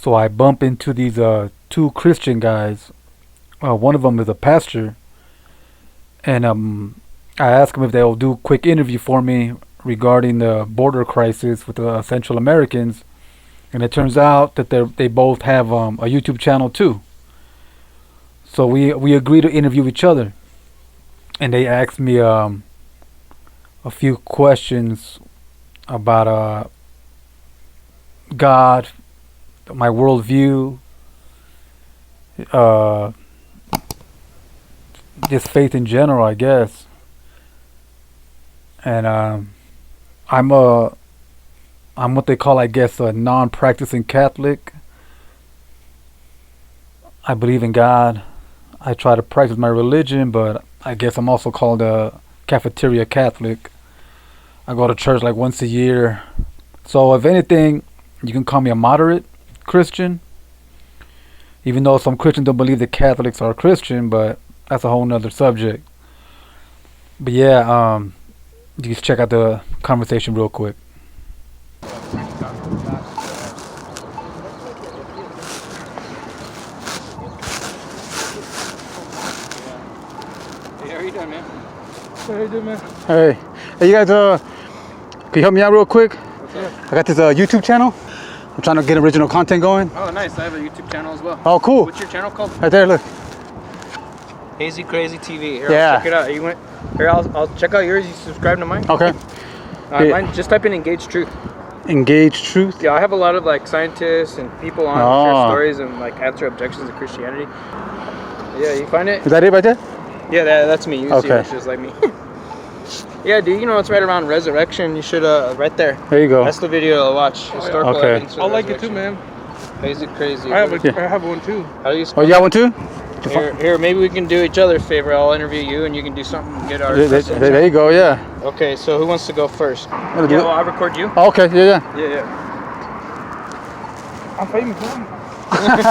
So I bump into these two Christian guys. One of them is a pastor, and I ask them if they'll do a quick interview for me regarding the border crisis with the Central Americans. And it turns out that they both have a YouTube channel too. So we agree to interview each other, and they asked me a few questions about God, my worldview, uh, just faith in general, I guess. And I'm a I'm what they call, I guess, a non-practicing Catholic. I believe in God. I try to practice my religion, but I guess I'm also called a cafeteria Catholic. I go to church like once a year. So if anything, you can call me a moderate Christian. Even though some Christians don't believe that Catholics are Christian, but that's a whole nother subject. But yeah, you can check out the conversation real quick. Hey, how are you doing, man? How you doing, man? Hey, you guys, can you help me out real quick? What's up? I got this YouTube channel. I'm trying to get original content going. Oh, nice. I have a YouTube channel as well. Oh, cool. What's your channel called? Right there, look. Hazey Crazy TV. Here, Yeah. I'll check it out. You went? Here, I'll check out yours. You subscribe to mine? Okay. Yeah. Mine, just type in Engage Truth. Engage Truth. Yeah, I have a lot of like scientists and people on share stories and like answer objections to Christianity. Yeah, you find it? Is that it right there? Yeah, that's me. You see Okay. it's just like me. Yeah, dude, you know it's right around resurrection. You should right there. There you go. That's the video to watch. Historical Okay. evidence for I the like it too, resurrection. man. Crazy, crazy. I have Yeah. I have one too. How do you Oh, spell you got one too? Here, maybe we can do each other a favor. I'll interview you, and you can do something and get our. There you go. Yeah. Okay, so who wants to go first? Wanna Yeah, do it? well, I'll record you. Oh, okay. Yeah. Yeah. I'm famous, man. Alright,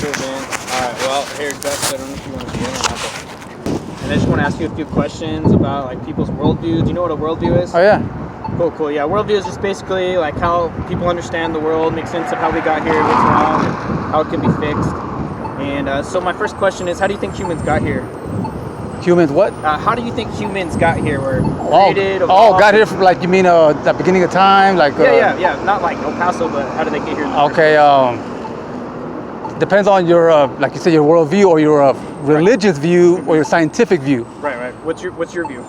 good, man. Alright, well, here, Gus, I don't know if you want to be in or not, but... And I just want to ask you a few questions about, like, people's worldview. Do you know what a worldview is? Oh yeah. Cool. Yeah, worldview is just basically, like, how people understand the world, make sense of how we got here, what's wrong, and how it can be fixed. And so my first question is, how do you think humans got here? Humans what? How do you think humans got here? Were Oh, created, got here from, like, you mean the beginning of time, like. Yeah. Not like El Paso, but how did they get here? In the first Okay. place? Depends on your like you said, your worldview or your religious view or your scientific view. Right. What's your view?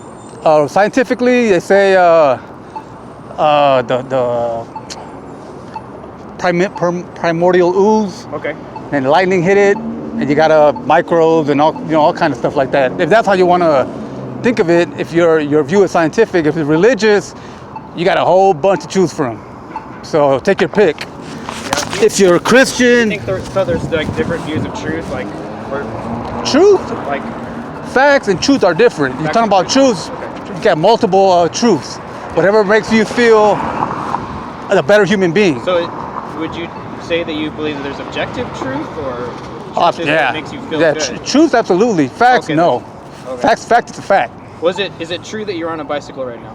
Scientifically, they say the primordial ooze, Okay. and lightning hit it, and you got microbes and all kind of stuff like that. If that's how you want to think of it, if your view is scientific, if it's religious, you got a whole bunch to choose from. So take your pick. Yeah. If you're a Do Christian, you think there's like different views of truth, like, or truth, like? facts, and truth are different. You're Facts talking about and truths. Okay. You got multiple truths. Whatever makes you feel a better human being. So, would you say that you believe that there's objective truth, or truth is Yeah. what makes you feel Yeah, good? truth, absolutely. Facts, Okay. no. Okay. Fact is a fact. Is it true that you're on a bicycle right now?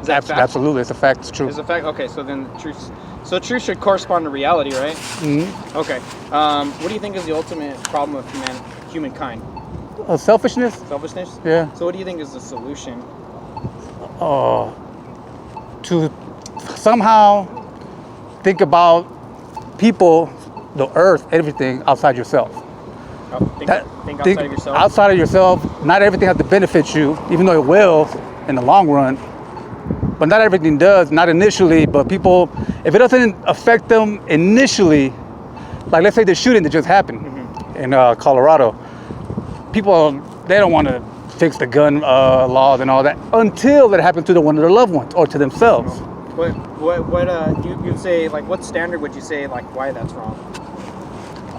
Is that fact? Absolutely, it's a fact. It's true. Is a fact? Okay, so then truth. So truth should correspond to reality, right? Mm-hmm. Okay. What do you think is the ultimate problem of humankind? Selfishness. Selfishness. Yeah. So what do you think is the solution? To somehow think about people, the earth, everything outside yourself. Think outside of yourself. Outside of yourself, not everything has to benefit you, even though it will in the long run. But not everything does, not initially. But people, if it doesn't affect them initially, like let's say the shooting that just happened in Colorado, people, they don't want to fix the gun laws and all that until it happens to one of their loved ones or to themselves. What you'd say, like, what standard would you say, like, why that's wrong?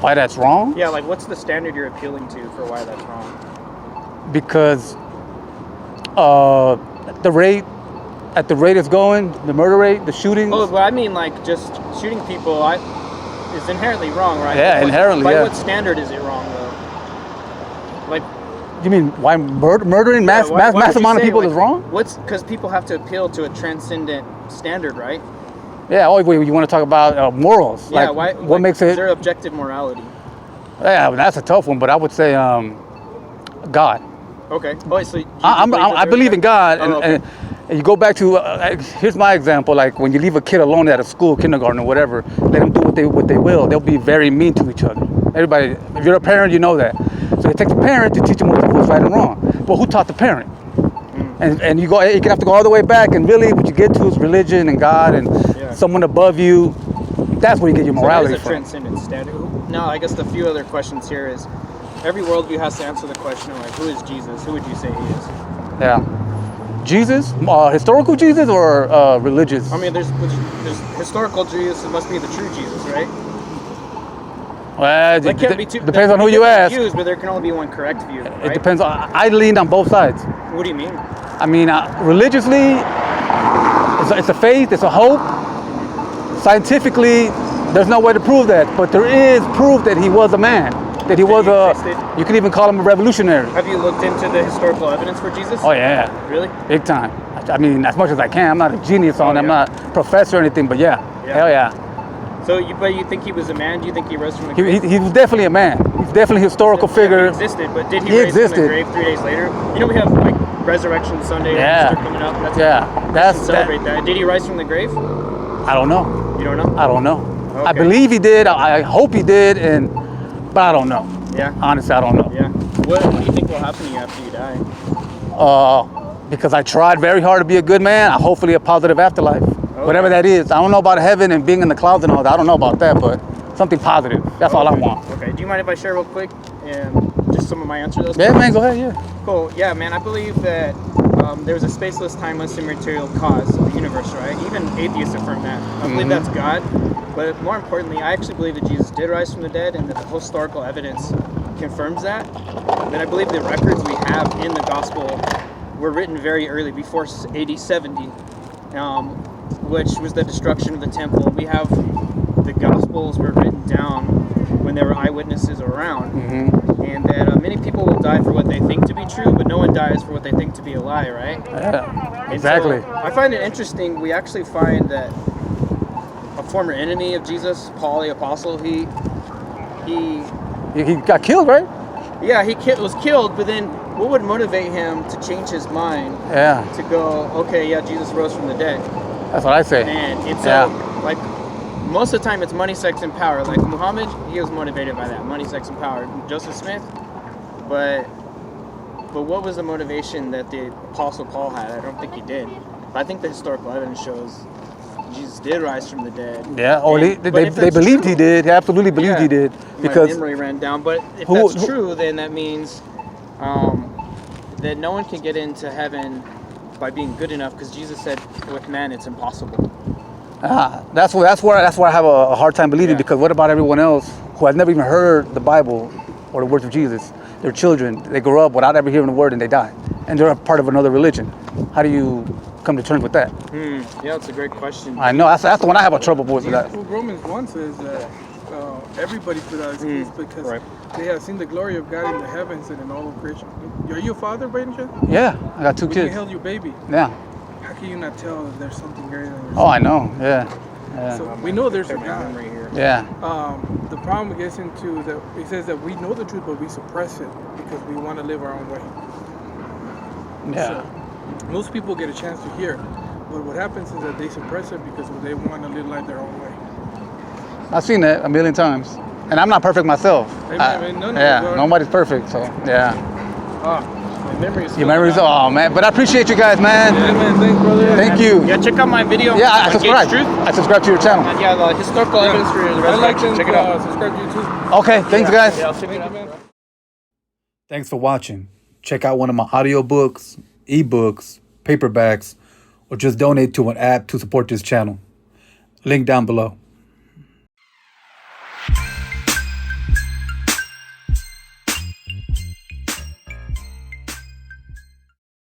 Why that's wrong? Yeah, like, what's the standard you're appealing to for why that's wrong? Because at the rate it's going, the murder rate, the shootings. Oh, but I mean, like, just shooting people is inherently wrong, right? Yeah, inherently, By yeah. what standard is it wrong, though? Like, You mean why murdering mass why would you amount of say, people like, is wrong? Because people have to appeal to a transcendent standard, right? Yeah, you want to talk about morals. Yeah, like, why? What makes is it... there objective morality? Yeah, that's a tough one, but I would say God. Okay. Oh, so I believe in God, Oh, okay. and you go back to here's my example. Like when you leave a kid alone at a school, kindergarten or whatever, let them do what they will. They'll be very mean to each other. Everybody, if you're a parent, you know that. So it takes a parent to teach them what's right and wrong. But who taught the parent? And you have to go all the way back, and really what you get to is religion and God and someone above you. That's where you get your morality from. Transcendent standard. Now, I guess the few other questions here is, every worldview has to answer the question of like, who is Jesus? Who would you say he is? Yeah. Jesus? Historical Jesus or religious? I mean, there's historical Jesus. It must be the true Jesus, right? Well, it can't be two, depends on who you ask. Views, but there can only be one correct view, right? It depends. I leaned on both sides. What do you mean? I mean, religiously, it's a faith, it's a hope. Scientifically, there's no way to prove that, but there is proof that he was a man. That he was you could even call him a revolutionary. Have you looked into the historical evidence for Jesus? Oh yeah. Really? Big time. I mean, as much as I can. I'm not a genius on it. I'm not a professor or anything, but yeah. Hell yeah. So you think he was a man? Do you think he rose from the grave? He was definitely a man. He's definitely a historical figure. He existed, but did he rise from the grave 3 days later? You know we have like Resurrection Sunday and Easter coming up. That's celebrate that. Did he rise from the grave? I don't know. You don't know? I don't know. Okay. I believe he did. I hope he did, but I don't know. Yeah. Honestly, I don't know. Yeah. What do you think will happen to you after you die? Because I tried very hard to be a good man. Hopefully a positive afterlife. Okay. Whatever that is. I don't know about heaven and being in the clouds and all that. I don't know about that, but something positive. That's all I want. Okay. Do you mind if I share real quick and just some of my answers? Yeah, man. Go ahead. Yeah. Cool. Yeah, man. I believe that there was a spaceless, timeless, immaterial cause of the universe, right? Even atheists affirm that. I believe that's God. But more importantly, I actually believe that Jesus did rise from the dead and that the historical evidence confirms that. And I believe the records we have in the gospel were written very early, before AD 70, which was the destruction of the temple. We have the gospels were written down when there were eyewitnesses around. And that many people will die for what they think to be true, but no one dies for what they think to be a lie, right? Yeah, exactly. So I find it interesting. We actually find that a former enemy of Jesus, Paul the Apostle, he got killed, right? Yeah, he was killed, but then what would motivate him to change his mind? Yeah. To go, okay, yeah, Jesus rose from the dead. That's what I say. And it's like most of the time it's money, sex, and power. Like Muhammad, he was motivated by that, money, sex, and power. Joseph Smith, but what was the motivation that the Apostle Paul had? I don't think he did. But I think the historical evidence shows Jesus did rise from the dead. Yeah, they believed he did. They absolutely believed he did. Because my memory ran down. But if that's true, then that means that no one can get into heaven by being good enough, because Jesus said with man it's impossible. That's where I have a hard time believing, because what about everyone else who has never even heard the Bible or the words of Jesus? They're children. They grow up without ever hearing the word and they die. And they're a part of another religion. How do you come to terms with that? Yeah, it's a great question. I know. That's the one I have a trouble with. Well, Romans 1 says that everybody put out his case because they have seen the glory of God in the heavens and in all of creation. Are you a father, by any chance? Yeah, I got 2 kids. You held your baby. Yeah. How can you not tell that there's something greater than yourself? Oh, I know. Yeah. So we know there's a God. Yeah. The problem gets into that it says that we know the truth, but we suppress it because we want to live our own way. Yeah. So most people get a chance to hear, but what happens is that they suppress it because they want to live life their own way. I've seen that a million times, and I'm not perfect myself. Nobody's perfect, so yeah. My memory's your memory's man, but I appreciate you guys, man. Yeah, man, thanks, brother. Thank you. Yeah, check out my video. Yeah, I subscribe. I subscribe to your channel. And yeah, the historical evidence for the resurrection. Check it out. Subscribe to YouTube. Okay, thanks, guys. Yeah, I'll check it out, man. Thanks for watching. Check out one of my audiobooks, eBooks, paperbacks, or just donate to an app to support this channel. Link down below.